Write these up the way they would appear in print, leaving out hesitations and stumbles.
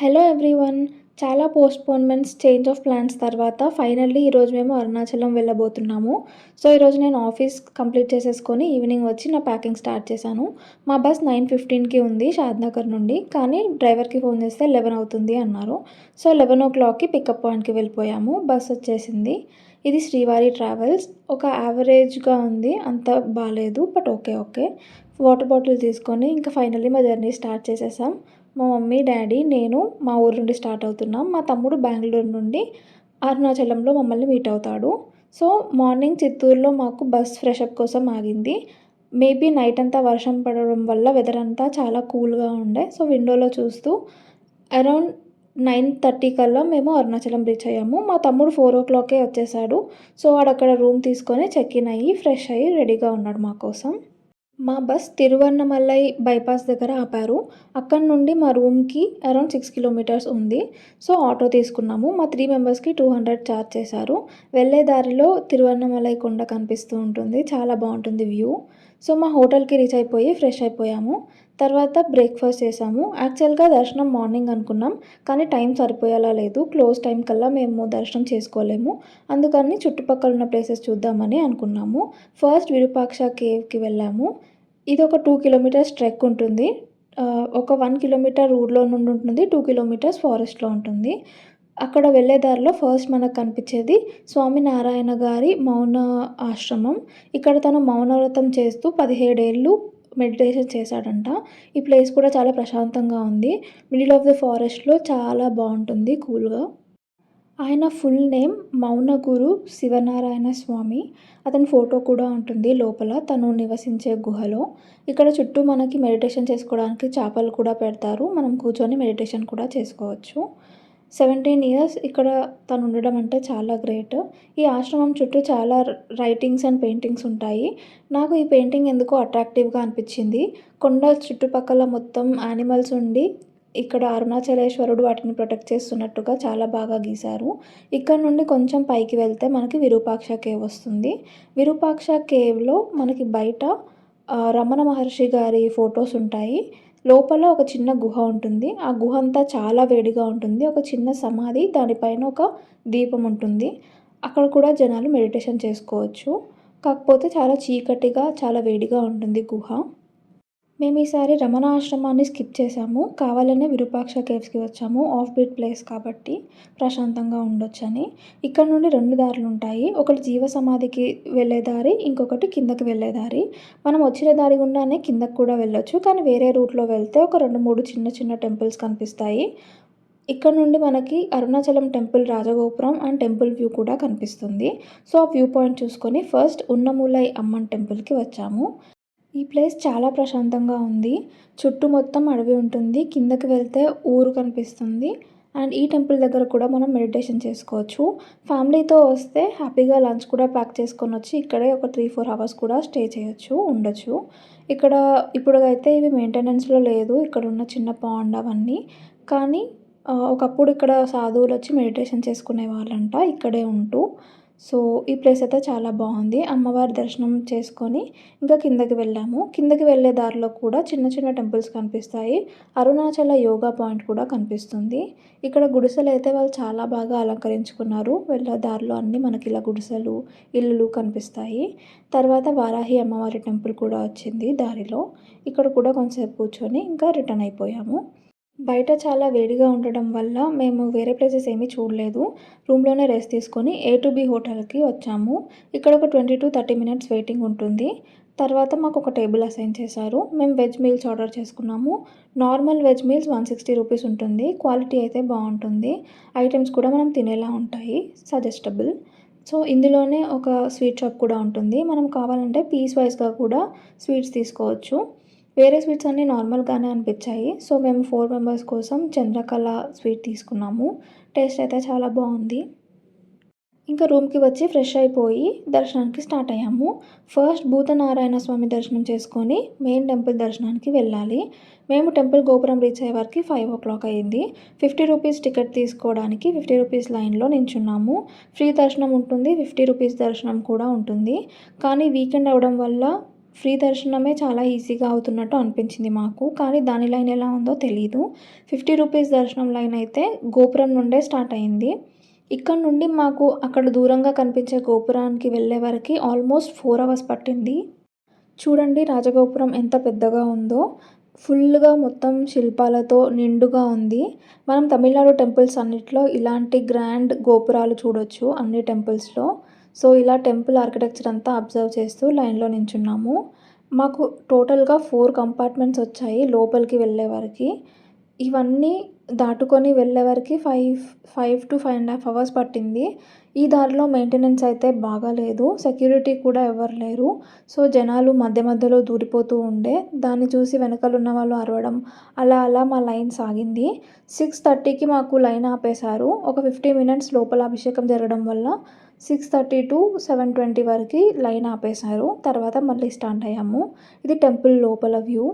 Hello everyone. చాలా పోస్ట్‌పోన్‌మెంట్స్, change of plans తర్వాత finally ఈరోజు మేము అరుణాచలం వెళ్ళబోతున్నాము. సో, ఈరోజు నేను ఆఫీస్ కంప్లీట్ చేసేసుకొని ఈవినింగ్ వచ్చి నా ప్యాకింగ్ స్టార్ట్ చేశాను. మా బస్ 9:15కి ఉంది షాద్‌నగర్ నుండి. కానీ డ్రైవర్‌కి ఫోన్ చేస్తే 11 అవుతుంది అన్నారు. సో, 11:00కి పికప్ పాయింట్‌కి వెళ్ళిపోయాము. బస్ వచ్చేసింది. ఇది శ్రీవారి ట్రావెల్స్. ఒక యావరేజ్‌గా ఉంది. అంత బాలేదు. But okay. Okay. Water bottle తీసుకొని ఇంకా ఫైనల్లీ మా జర్నీ స్టార్ట్ చేసేసాం. మా మమ్మీ, డ్యాడీ, నేను మా ఊరు నుండి స్టార్ట్ అవుతున్నాం. మా తమ్ముడు బెంగుళూరు నుండి అరుణాచలంలో మమ్మల్ని మీట్ అవుతాడు. సో, మార్నింగ్ చిత్తూరులో మాకు బస్ ఫ్రెషప్ కోసం ఆగింది. మేబీ నైట్ అంతా వర్షం పడడం వల్ల వెదర్ అంతా చాలా కూల్‌గా ఉండే. సో, విండోలో చూస్తూ అరౌండ్ 9:30 కల్లా మేము అరుణాచలం రీచ్ అయ్యాము. మా తమ్ముడు 4:00కే వచ్చేసాడు. సో, వాడక్కడ రూమ్ తీసుకొని చెక్ ఇన్ అయ్యి, ఫ్రెష్ అయ్యి రెడీగా ఉన్నాడు మా కోసం. మా బస్ తిరువన్నమలై బైపాస్ దగ్గర ఆపారు. అక్కడి నుండి మా రూమ్‌కి అరౌండ్ 6 కిలోమీటర్స్ ఉంది. సో, ఆటో తీసుకున్నాము. మా 3 మెంబర్స్‌కి 200 చార్జ్ చేశారు. వెళ్ళే దారిలో తిరువన్నమలై కొండ కనిపిస్తూ ఉంటుంది. చాలా బావుంటుంది వ్యూ. సో, మా హోటల్‌కి రీచ్ అయిపోయి ఫ్రెష్ అయిపోయాము. తర్వాత బ్రేక్‌ఫాస్ట్ చేశాము. యాక్చువల్‌గా దర్శనం మార్నింగ్ అనుకున్నాం. కానీ టైం సరిపోయేలా లేదు. క్లోజ్ టైం కల్లా మేము దర్శనం చేసుకోలేము. అందుకని చుట్టుపక్కల ఉన్న ప్లేసెస్ చూద్దామని అనుకున్నాము. ఫస్ట్ విరూపాక్ష కేవ్‌కి వెళ్ళాము. ఇదొక 2 కిలోమీటర్స్ ట్రెక్ ఉంటుంది. ఒక 1 కిలోమీటర్ ఊర్లో నుండి ఉంటుంది. 2 కిలోమీటర్స్ ఫారెస్ట్‌లో ఉంటుంది. అక్కడ వెళ్ళే దారిలో ఫస్ట్ మనకు కనిపించేది స్వామినారాయణ గారి మౌన ఆశ్రమం. ఇక్కడ తను మౌనవ్రతం చేస్తూ 17 ఏళ్ళు మెడిటేషన్ చేశాడంట. ఈ ప్లేస్ కూడా చాలా ప్రశాంతంగా ఉంది. మిడిల్ ఆఫ్ ద ఫారెస్ట్‌లో చాలా బావుంటుంది కూల్‌గా. ఆయన ఫుల్ నేమ్ మౌనగురు శివనారాయణ స్వామి. అతని ఫోటో కూడా ఉంటుంది లోపల తను నివసించే గుహలో. ఇక్కడ చుట్టూ మనకి మెడిటేషన్ చేసుకోవడానికి చాపలు కూడా పెడతారు. మనం కూర్చొని మెడిటేషన్ కూడా చేసుకోవచ్చు. 17 ఇయర్స్ ఇక్కడ తను ఉండడం అంటే చాలా గ్రేట్. ఈ ఆశ్రమం చుట్టూ చాలా రైటింగ్స్ అండ్ పెయింటింగ్స్ ఉంటాయి. నాకు ఈ పెయింటింగ్ ఎందుకో అట్రాక్టివ్‌గా అనిపించింది. కొండ చుట్టుపక్కల మొత్తం యానిమల్స్ ఉండి ఇక్కడ అరుణాచలేశ్వరుడు వాటిని ప్రొటెక్ట్ చేస్తున్నట్టుగా చాలా బాగా గీశారు. ఇక్కడ నుండి కొంచెం పైకి వెళ్తే మనకి విరూపాక్ష కేవ్ వస్తుంది. విరూపాక్ష కేవ్‌లో మనకి బయట రమణ మహర్షి గారి ఫోటోస్ ఉంటాయి. లోపల ఒక చిన్న గుహ ఉంటుంది. ఆ గుహ అంతా చాలా వేడిగా ఉంటుంది. ఒక చిన్న సమాధి దానిపైన ఒక దీపం ఉంటుంది. అక్కడ కూడా జనాలు మెడిటేషన్ చేసుకోవచ్చు. కాకపోతే చాలా చీకటిగా, చాలా వేడిగా ఉంటుంది గుహ. మేము ఈసారి రమణ ఆశ్రమాన్ని స్కిప్ చేసాము. కావాలనే విరూపాక్ష కేవ్స్‌కి వచ్చాము. ఆఫ్ బీట్ ప్లేస్ కాబట్టి ప్రశాంతంగా ఉండొచ్చని. ఇక్కడ నుండి 2 దారులుంటాయి. ఒకటి జీవ సమాధికి వెళ్ళే దారి, ఇంకొకటి కిందకి వెళ్ళే దారి. మనం వచ్చిన దారి గుండానే కిందకి కూడా వెళ్ళొచ్చు. కానీ వేరే రూట్‌లో వెళ్తే ఒక 2, 3 చిన్న చిన్న టెంపుల్స్ కనిపిస్తాయి. ఇక్కడ నుండి మనకి అరుణాచలం టెంపుల్ రాజగోపురం అండ్ టెంపుల్ వ్యూ కూడా కనిపిస్తుంది. సో, ఆ వ్యూ పాయింట్ చూసుకొని ఫస్ట్ ఉన్నమూలై అమ్మన్ టెంపుల్‌కి వచ్చాము. ఈ ప్లేస్ చాలా ప్రశాంతంగా ఉంది. చుట్టూ మొత్తం అడవి ఉంటుంది. కిందకి వెళ్తే ఊరు కనిపిస్తుంది. అండ్ ఈ టెంపుల్ దగ్గర కూడా మనం మెడిటేషన్ చేసుకోవచ్చు. ఫ్యామిలీతో వస్తే హ్యాపీగా లంచ్ కూడా ప్యాక్ చేసుకొనొచ్చి ఇక్కడే ఒక 3, 4 అవర్స్ కూడా స్టే చేయొచ్చు, ఉండొచ్చు. ఇక్కడ ఇప్పుడైతే ఇవి మెయింటెనెన్స్‌లో లేదు. ఇక్కడున్న చిన్న పాండ్ అవన్నీ. కానీ ఒకప్పుడు ఇక్కడ సాధువులొచ్చి మెడిటేషన్ చేసుకునేవాళ్ళంట ఇక్కడే ఉంటూ. సో, ఈ ప్లేస్ అయితే చాలా బావుంది. అమ్మవారి దర్శనం చేసుకొని ఇంకా కిందకి వెళ్ళాము. కిందకి వెళ్ళే దారిలో కూడా చిన్న చిన్న టెంపుల్స్ కనిపిస్తాయి. అరుణాచల యోగా పాయింట్ కూడా కనిపిస్తుంది. ఇక్కడ గుడిసెలైతే వాళ్ళు చాలా బాగా అలంకరించుకున్నారు. వెళ్ళే దారిలో అన్నీ మనకి ఇలా గుడిసెలు, ఇల్లులు కనిపిస్తాయి. తర్వాత వారాహి అమ్మవారి టెంపుల్ కూడా వచ్చింది దారిలో. ఇక్కడ కూడా కొంతసేపు కూర్చొని ఇంకా రిటర్న్ అయిపోయాము. బయట చాలా వేడిగా ఉండడం వల్ల మేము వేరే ప్లేసెస్ ఏమీ చూడలేదు. రూమ్‌లోనే రెస్ట్ తీసుకొని ఏ-టు-బి హోటల్‌కి వచ్చాము. ఇక్కడ ఒక 20-30 మినిట్స్ వెయిటింగ్ ఉంటుంది. తర్వాత మాకొక టేబుల్ అసైన్ చేశారు. మేము వెజ్ మీల్స్ ఆర్డర్ చేసుకున్నాము. నార్మల్ వెజ్ మీల్స్ 160 రూపీస్ ఉంటుంది. క్వాలిటీ అయితే బావుంటుంది. ఐటెమ్స్ కూడా మనం తినేలా ఉంటాయి. సజెస్టబుల్. సో, ఇందులోనే ఒక స్వీట్ షాప్ కూడా ఉంటుంది. మనం కావాలంటే పీస్ వైస్‌గా కూడా స్వీట్స్ తీసుకోవచ్చు. వేరే స్వీట్స్ అన్నీ నార్మల్‌గానే అనిపిచ్చాయి. సో, మేము 4 మెంబర్స్ కోసం చంద్రకళ స్వీట్ తీసుకున్నాము. టేస్ట్ అయితే చాలా బావుంది. ఇంకా రూమ్‌కి వచ్చి ఫ్రెష్ అయిపోయి దర్శనానికి స్టార్ట్ అయ్యాము. ఫస్ట్ భూతనారాయణ స్వామి దర్శనం చేసుకొని మెయిన్ టెంపుల్ దర్శనానికి వెళ్ళాలి. మేము టెంపుల్ గోపురం రీచ్ అయ్యే వరకి 5:00 అయింది. 50 రూపీస్ టికెట్ తీసుకోవడానికి 50 రూపీస్ లైన్‌లో నించున్నాము. ఫ్రీ దర్శనం ఉంటుంది. 50 రూపీస్ దర్శనం కూడా ఉంటుంది. కానీ వీకెండ్ అవ్వడం వల్ల ఫ్రీ దర్శనమే చాలా ఈజీగా అవుతున్నట్టు అనిపించింది మాకు. కానీ దాని లైన్ ఎలా ఉందో తెలీదు. 50 రూపీస్ దర్శనం లైన్ అయితే గోపురం నుండే స్టార్ట్ అయింది. ఇక్కడ నుండి మాకు అక్కడ దూరంగా కనిపించే గోపురానికి వెళ్ళే వరకి ఆల్మోస్ట్ 4 అవర్స్ పట్టింది. చూడండి రాజగోపురం ఎంత పెద్దగా ఉందో. ఫుల్లుగా మొత్తం శిల్పాలతో నిండుగా ఉంది. మనం తమిళనాడు టెంపుల్స్ అన్నిట్లో ఇలాంటి గ్రాండ్ గోపురాలు చూడొచ్చు అన్ని టెంపుల్స్‌లో. సో, ఇలా టెంపుల్ ఆర్కిటెక్చర్ అంతా అబ్జర్వ్ చేస్తూ లైన్‌లో నించున్నాము. మాకు టోటల్‌గా 4 కంపార్ట్మెంట్స్ వచ్చాయి లోపలికి వెళ్ళే వరకి. ఇవన్నీ దాటుకొని వెళ్ళే వరకి 5-5.5 అవర్స్ పట్టింది. ఈ దారిలో మెయింటెనెన్స్ అయితే బాగాలేదు. సెక్యూరిటీ కూడా ఎవరు లేరు. సో, జనాలు మధ్య మధ్యలో దూరిపోతూ ఉండే. దాన్ని చూసి వెనకాలున్న వాళ్ళు అరవడం అలా అలా మా లైన్ సాగింది. 6:30కి మాకు లైన్ ఆపేశారు. ఒక 50 మినిట్స్ లోపల అభిషేకం జరగడం వల్ల 6:30-7:20 వరకి లైన్ ఆపేశారు. తర్వాత మళ్ళీ స్టార్ట్ అయ్యాము. ఇది టెంపుల్ లోపల వ్యూ.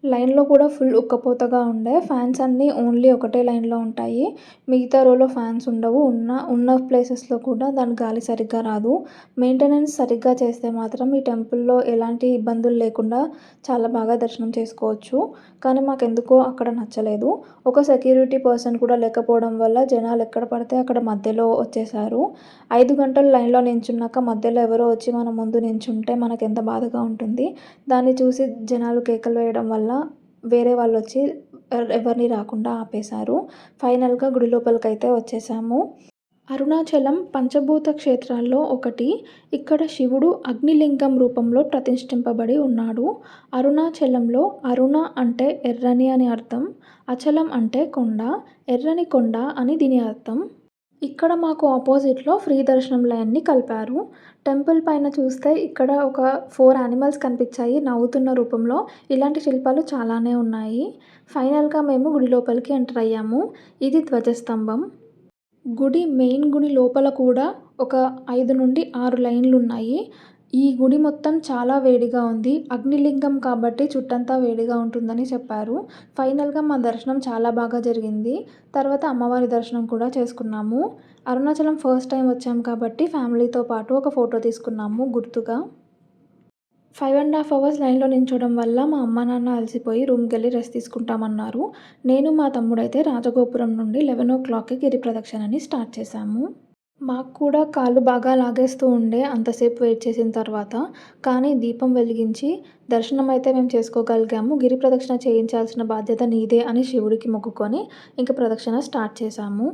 లైన్‌లో కూడా ఫుల్ ఉక్కపోతగా ఉండే. ఫ్యాన్స్ అన్నీ ఓన్లీ ఒకటే లైన్‌లో ఉంటాయి. మిగతా రోలో ఫ్యాన్స్ ఉండవు. ఉన్న ప్లేసెస్‌లో కూడా దాని గాలి సరిగ్గా రాదు. మెయింటెనెన్స్ సరిగ్గా చేస్తే మాత్రం ఈ టెంపుల్‌లో ఎలాంటి ఇబ్బందులు లేకుండా చాలా బాగా దర్శనం చేసుకోవచ్చు. కానీ మాకెందుకో అక్కడ నచ్చలేదు. ఒక సెక్యూరిటీ పర్సన్ కూడా లేకపోవడం వల్ల జనాలు ఎక్కడ పడితే అక్కడ మధ్యలో వచ్చేశారు. 5 గంటలు లైన్‌లో నించున్నాక మధ్యలో ఎవరో వచ్చి మన ముందు నించుంటే మనకెంత బాధగా ఉంటుంది. దాన్ని చూసి జనాలు కేకలు వేయడం వల్ల వేరే వాళ్ళొచ్చి ఎవరిని రాకుండా ఆపేశారు. ఫైనల్‌గా గుడి లోపలికైతే వచ్చేసాము. అరుణాచలం పంచభూత క్షేత్రాల్లో ఒకటి. ఇక్కడ శివుడు అగ్నిలింగం రూపంలో ప్రతిష్ఠింపబడి ఉన్నాడు. అరుణాచలంలో అరుణ అంటే ఎర్రని అని అర్థం. అచలం అంటే కొండ. ఎర్రని కొండ అని దీని అర్థం. ఇక్కడ మాకు ఆపోజిట్‌లో ఫ్రీ దర్శనం లైన్‌ని కలిపారు. టెంపుల్ పైన చూస్తే ఇక్కడ ఒక 4 యానిమల్స్ కనిపించాయి నవ్వుతున్న రూపంలో. ఇలాంటి శిల్పాలు చాలానే ఉన్నాయి. ఫైనల్‌గా మేము గుడి లోపలికి ఎంటర్ అయ్యాము. ఇది ధ్వజస్తంభం. మెయిన్ గుడి లోపల కూడా ఒక 5-6 లైన్‌లున్నాయి. ఈ గుడి మొత్తం చాలా వేడిగా ఉంది. అగ్నిలింగం కాబట్టి చుట్టంతా వేడిగా ఉంటుందని చెప్పారు. ఫైనల్‌గా మా దర్శనం చాలా బాగా జరిగింది. తర్వాత అమ్మవారి దర్శనం కూడా చేసుకున్నాము. అరుణాచలం ఫస్ట్ టైమ్ వచ్చాము కాబట్టి ఫ్యామిలీతో పాటు ఒక ఫోటో తీసుకున్నాము గుర్తుగా. 5.5 అవర్స్ లైన్‌లో నించోవడం వల్ల మా అమ్మ, నాన్న అలసిపోయి రూమ్‌కెళ్ళి రెస్ట్ తీసుకుంటామన్నారు. నేను, మా తమ్ముడైతే రాజగోపురం నుండి 11:00కి గిరి ప్రదక్షిణని స్టార్ట్ చేశాము. మాకు కూడా కాళ్ళు బాగా లాగేస్తూ ఉండే అంతసేపు వెయిట్ చేసిన తర్వాత. కానీ దీపం వెలిగించి దర్శనం అయితే మేము చేసుకోగలిగాము. గిరి ప్రదక్షిణ చేయించాల్సిన బాధ్యత నీదే అని శివుడికి మొక్కుకొని ఇంక ప్రదక్షిణ స్టార్ట్ చేశాము.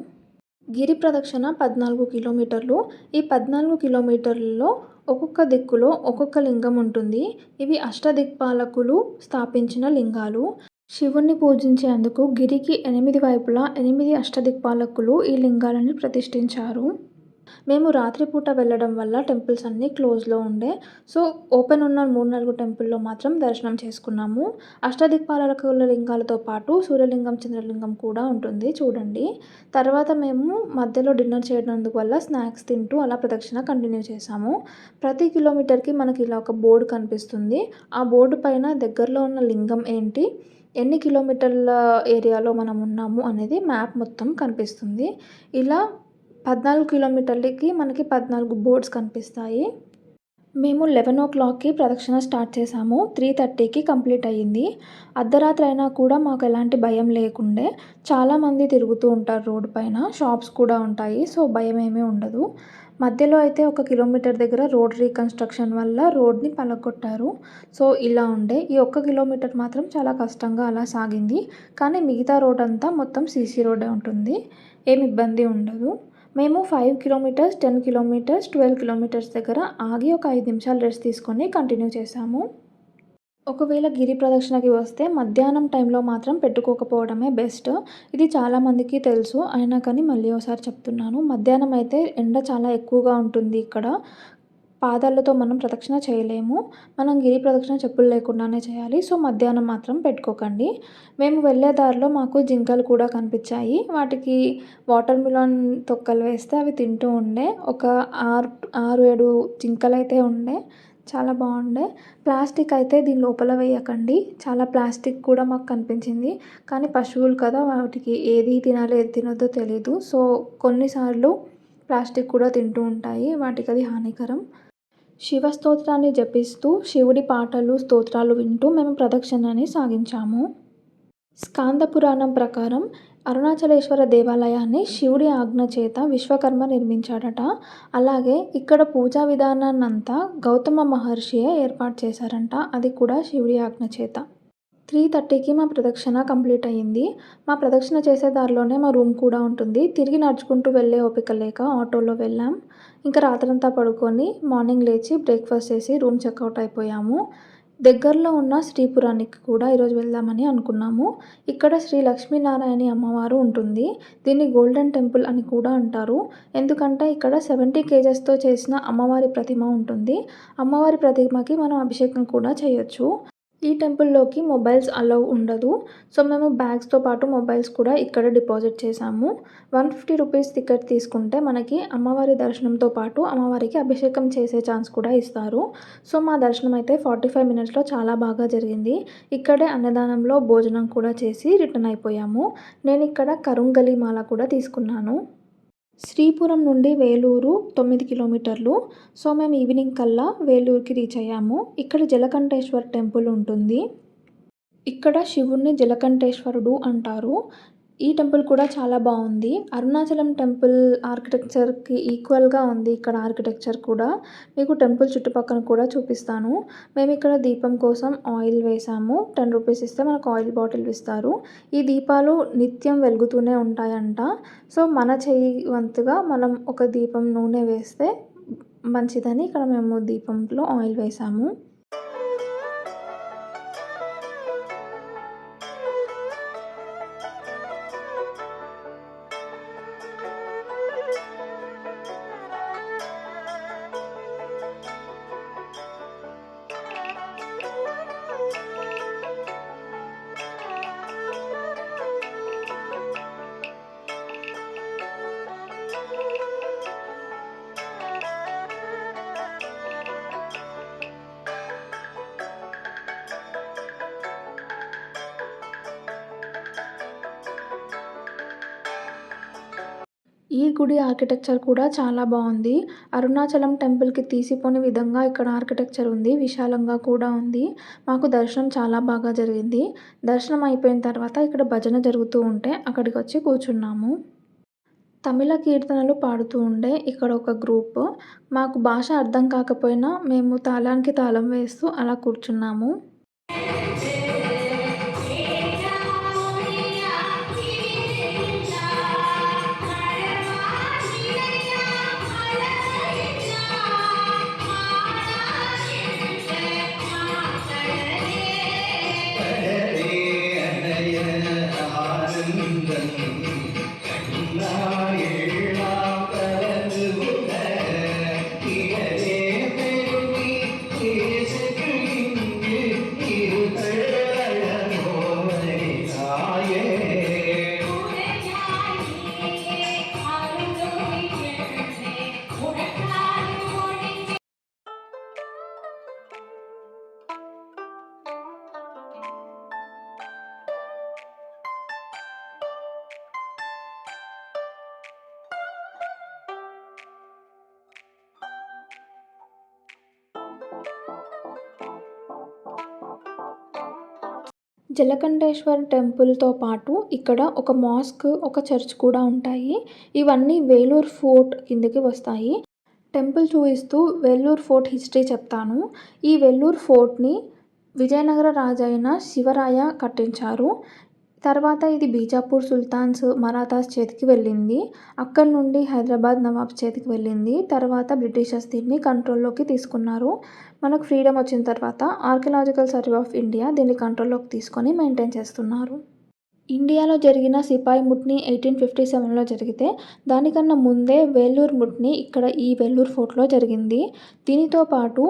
గిరి ప్రదక్షిణ 14 కిలోమీటర్లు. ఈ 14 కిలోమీటర్లలో ఒక్కొక్క దిక్కులో ఒక్కొక్క లింగం ఉంటుంది. ఇవి అష్టదిక్పాలకులు స్థాపించిన లింగాలు. శివుణ్ణి పూజించేందుకు గిరికి 8 వైపులా 8 అష్టదిక్పాలకులు ఈ లింగాలని ప్రతిష్ఠించారు. మేము రాత్రిపూట వెళ్ళడం వల్ల టెంపుల్స్ అన్నీ క్లోజ్‌లో ఉండే. సో, ఓపెన్ ఉన్న 3, 4 టెంపుల్‌లో మాత్రం దర్శనం చేసుకున్నాము. అష్టదిక్పాలకుల లింగాలతో పాటు సూర్యలింగం, చంద్రలింగం కూడా ఉంటుంది చూడండి. తర్వాత మేము మధ్యలో డిన్నర్ చేయనందుకు వల్ల స్నాక్స్ తింటూ అలా ప్రదక్షిణ కంటిన్యూ చేశాము. ప్రతి కిలోమీటర్‌కి మనకి ఇలా ఒక బోర్డ్ కనిపిస్తుంది. ఆ బోర్డు పైన దగ్గరలో ఉన్న లింగం ఏంటి, ఎన్ని కిలోమీటర్ల ఏరియాలో మనం ఉన్నాము అనేది మ్యాప్ మొత్తం కనిపిస్తుంది. ఇలా 14 కిలోమీటర్లకి మనకి 14 బోర్డ్స్ కనిపిస్తాయి. మేము 11:00కి ప్రదక్షిణ స్టార్ట్ చేశాము. 3:30కి కంప్లీట్ అయ్యింది. అర్ధరాత్రి అయినా కూడా మాకు ఎలాంటి భయం లేకుండే. చాలామంది తిరుగుతూ ఉంటారు రోడ్డు పైన. షాప్స్ కూడా ఉంటాయి. సో, భయమేమీ ఉండదు. మధ్యలో అయితే 1 కిలోమీటర్ దగ్గర రోడ్ రీకన్‌స్ట్రక్షన్ వల్ల రోడ్‌ని పలగొట్టారు. సో, ఇలా ఉండే. ఈ 1 కిలోమీటర్ మాత్రం చాలా కష్టంగా అలా సాగింది. కానీ మిగతా రోడ్డంతా మొత్తం సీసీ రోడ్డే ఉంటుంది. ఏమి ఇబ్బంది ఉండదు. మేము 5 కిలోమీటర్స్, 10 కిలోమీటర్స్, 12 కిలోమీటర్స్ దగ్గర ఆగి ఒక 5 నిమిషాలు రెస్ట్ తీసుకొని కంటిన్యూ చేశాము. ఒకవేళ గిరి ప్రదక్షిణకి వస్తే మధ్యాహ్నం టైంలో మాత్రం పెట్టుకోకపోవడమే బెస్ట్. ఇది చాలామందికి తెలుసు. అయినా కానీ మళ్ళీ ఒకసారి చెప్తున్నాను. మధ్యాహ్నం అయితే ఎండ చాలా ఎక్కువగా ఉంటుంది ఇక్కడ. పాదాలతో మనం ప్రదక్షిణ చేయలేము. మనం గిరి ప్రదక్షిణ చెప్పులు లేకుండానే చేయాలి. సో, మధ్యాహ్నం మాత్రం పెట్టుకోకండి. మేము వెళ్ళే దారిలో మాకు జింకలు కూడా కనిపించాయి. వాటికి వాటర్ మిలన్ తొక్కలు వేస్తే అవి తింటూ ఉండే. ఒక 6-7 జింకలైతే ఉండే. చాలా బాగుండే. ప్లాస్టిక్ అయితే దీని లోపల వేయకండి. చాలా ప్లాస్టిక్ కూడా మాకు కనిపించింది. కానీ పశువులు కదా, వాటికి ఏది తినాలో ఏది తినొద్దో తెలీదు. సో, కొన్నిసార్లు ప్లాస్టిక్ కూడా తింటూ ఉంటాయి. వాటికది హానికరం. శివ స్తోత్రాన్ని జపిస్తూ శివుడి పాటలు, స్తోత్రాలు వింటూ మేము ప్రదక్షిణని సాగించాము. స్కాంద పురాణం ప్రకారం అరుణాచలేశ్వర దేవాలయాన్ని శివుడి ఆజ్ఞ చేత విశ్వకర్మ నిర్మించాడట. అలాగే ఇక్కడ పూజా విధానాన్నంతా గౌతమ మహర్షియే ఏర్పాటు చేశారంట. అది కూడా శివుడి ఆజ్ఞ చేత. 3:30కి మా ప్రదక్షిణ కంప్లీట్ అయ్యింది. మా ప్రదక్షిణ చేసే దారిలోనే మా రూమ్ కూడా ఉంటుంది. తిరిగి నడుచుకుంటూ వెళ్ళే ఓపిక లేక ఆటోలో వెళ్ళాం. ఇంకా రాత్రంతా పడుకొని మార్నింగ్ లేచి బ్రేక్‌ఫాస్ట్ చేసి రూమ్ చెక్‌ఔట్ అయిపోయాము. దగ్గరలో ఉన్న శ్రీపురానికి కూడా ఈరోజు వెళ్దామని అనుకున్నాము. ఇక్కడ శ్రీ లక్ష్మీనారాయణి అమ్మవారు ఉంటుంది. దీన్ని గోల్డెన్ టెంపుల్ అని కూడా అంటారు. ఎందుకంటే ఇక్కడ 70 కేజెస్‌తో చేసిన అమ్మవారి ప్రతిమ ఉంటుంది. అమ్మవారి ప్రతిమకి మనం అభిషేకం కూడా చేయొచ్చు. ఈ టెంపుల్‌లోకి మొబైల్స్ అలౌ ఉండదు. సో, మేము బ్యాగ్స్‌తో పాటు మొబైల్స్ కూడా ఇక్కడ డిపాజిట్ చేశాము. 150 రూపీస్ టికెట్ తీసుకుంటే మనకి అమ్మవారి దర్శనంతో పాటు అమ్మవారికి అభిషేకం చేసే ఛాన్స్ కూడా ఇస్తారు. సో, మా దర్శనం అయితే 45 మినిట్స్‌లో చాలా బాగా జరిగింది. ఇక్కడే అన్నదానంలో భోజనం కూడా చేసి రిటర్న్ అయిపోయాము. నేనిక్కడ కరుంగలి మాల కూడా తీసుకున్నాను. శ్రీపురం నుండి వేలూరు 9 కిలోమీటర్లు. సో, మేము ఈవినింగ్ కల్లా వేలూరుకి రీచ్ అయ్యాము. ఇక్కడ జలకంఠేశ్వర్ టెంపుల్ ఉంటుంది. ఇక్కడ శివుడిని జలకంఠేశ్వరుడు అంటారు. ఈ టెంపుల్ కూడా చాలా బావుంది. అరుణాచలం టెంపుల్ ఆర్కిటెక్చర్‌కి ఈక్వల్‌గా ఉంది ఇక్కడ ఆర్కిటెక్చర్ కూడా. మీకు టెంపుల్ చుట్టుపక్కన కూడా చూపిస్తాను. మేమిక్కడ దీపం కోసం ఆయిల్ వేసాము. 10 రూపీస్ ఇస్తే మనకు ఆయిల్ బాటిల్ ఇస్తారు. ఈ దీపాలు నిత్యం వెలుగుతూనే ఉంటాయంట. సో, మన చెయ్యి వంతుగా మనం ఒక దీపం నూనె వేస్తే మంచిదని ఇక్కడ మేము దీపంలో ఆయిల్ వేసాము. ఈ గుడి ఆర్కిటెక్చర్ కూడా చాలా బావుంది. అరుణాచలం టెంపుల్‌కి తీసిపోని విధంగా ఇక్కడ ఆర్కిటెక్చర్ ఉంది. విశాలంగా కూడా ఉంది. మాకు దర్శనం చాలా బాగా జరిగింది. దర్శనం అయిపోయిన తర్వాత ఇక్కడ భజన జరుగుతూ ఉంటే అక్కడికొచ్చి కూర్చున్నాము. తమిళ కీర్తనలు పాడుతూ ఉండే ఇక్కడ ఒక గ్రూప్. మాకు భాష అర్థం కాకపోయినా మేము తాళానికి తాళం వేస్తూ అలా కూర్చున్నాము. జలకంఠేశ్వర్ టెంపుల్‌తో పాటు ఇక్కడ ఒక మాస్క్, ఒక చర్చ్ కూడా ఉంటాయి. ఇవన్నీ వేలూరు ఫోర్ట్ కిందకి వస్తాయి. టెంపుల్ చూపిస్తూ వేలూరు ఫోర్ట్ హిస్టరీ చెప్తాను. ఈ వేలూరు ఫోర్ట్‌ని విజయనగర రాజైన శివరాయ కట్టించారు. తర్వాత ఇది బీజాపూర్ సుల్తాన్స్, మరాఠాస్ చేతికి వెళ్ళింది. అక్కడి నుండి హైదరాబాద్ నవాబ్ చేతికి వెళ్ళింది. తర్వాత బ్రిటిషర్స్ దీన్ని కంట్రోల్‌లోకి తీసుకున్నారు. మనకు ఫ్రీడమ్ వచ్చిన తర్వాత ఆర్కియలాజికల్ సర్వే ఆఫ్ ఇండియా దీన్ని కంట్రోల్‌లోకి తీసుకొని మెయింటైన్ చేస్తున్నారు. ఇండియాలో జరిగిన సిపాయి ముట్ని 1857లో జరిగితే దానికన్నా ముందే వేలూరు ముట్ని ఇక్కడ ఈ వేలూరు ఫోర్ట్‌లో జరిగింది. దీనితో పాటు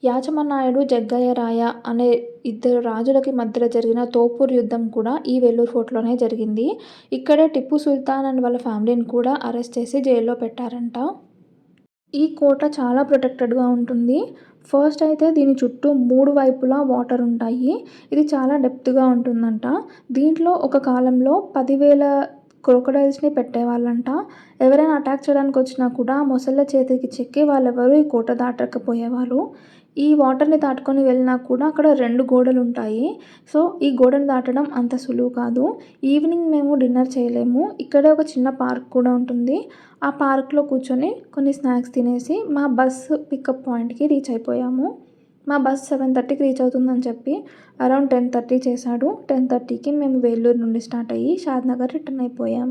యాచమనాయుడు, జగ్గయ్యరాయ అనే ఇద్దరు రాజులకి మధ్యలో జరిగిన తోపూర్ యుద్ధం కూడా ఈ వేలూరు ఫోర్ట్‌లోనే జరిగింది. ఇక్కడే టిప్పు సుల్తాన్ అండ్ వాళ్ళ ఫ్యామిలీని కూడా అరెస్ట్ చేసి జైల్లో పెట్టారంట. ఈ కోట చాలా ప్రొటెక్టెడ్‌గా ఉంటుంది. ఫస్ట్ అయితే దీని చుట్టూ 3 వైపులా వాటర్ ఉంటాయి. ఇది చాలా డెప్త్‌గా ఉంటుందంట. దీంట్లో ఒక కాలంలో 10,000 క్రొకొడైల్స్‌ని పెట్టేవాళ్ళంట. ఎవరైనా అటాక్ చేయడానికి వచ్చినా కూడా ఆ మొసళ్ళ చేతికి చిక్కి వాళ్ళెవరూ ఈ కోట దాటకపోయేవారు. ఈ వాటర్‌ని దాటుకొని వెళ్ళినా కూడా అక్కడ 2 గోడలుంటాయి. సో, ఈ గోడను దాటడం అంత సులువు కాదు. ఈవినింగ్ మేము డిన్నర్ చేయలేము. ఇక్కడే ఒక చిన్న పార్క్ కూడా ఉంటుంది. ఆ పార్క్‌లో కూర్చొని కొన్ని స్నాక్స్ తినేసి మా బస్సు పికప్ పాయింట్‌కి రీచ్ అయిపోయాము. మా బస్ 7:30కి రీచ్ అవుతుందని చెప్పి అరౌండ్ 10:30 చేశాడు. 10:30కి మేము వేలూరు నుండి స్టార్ట్ అయ్యి షాద్‌నగర్ రిటర్న్ అయిపోయాం.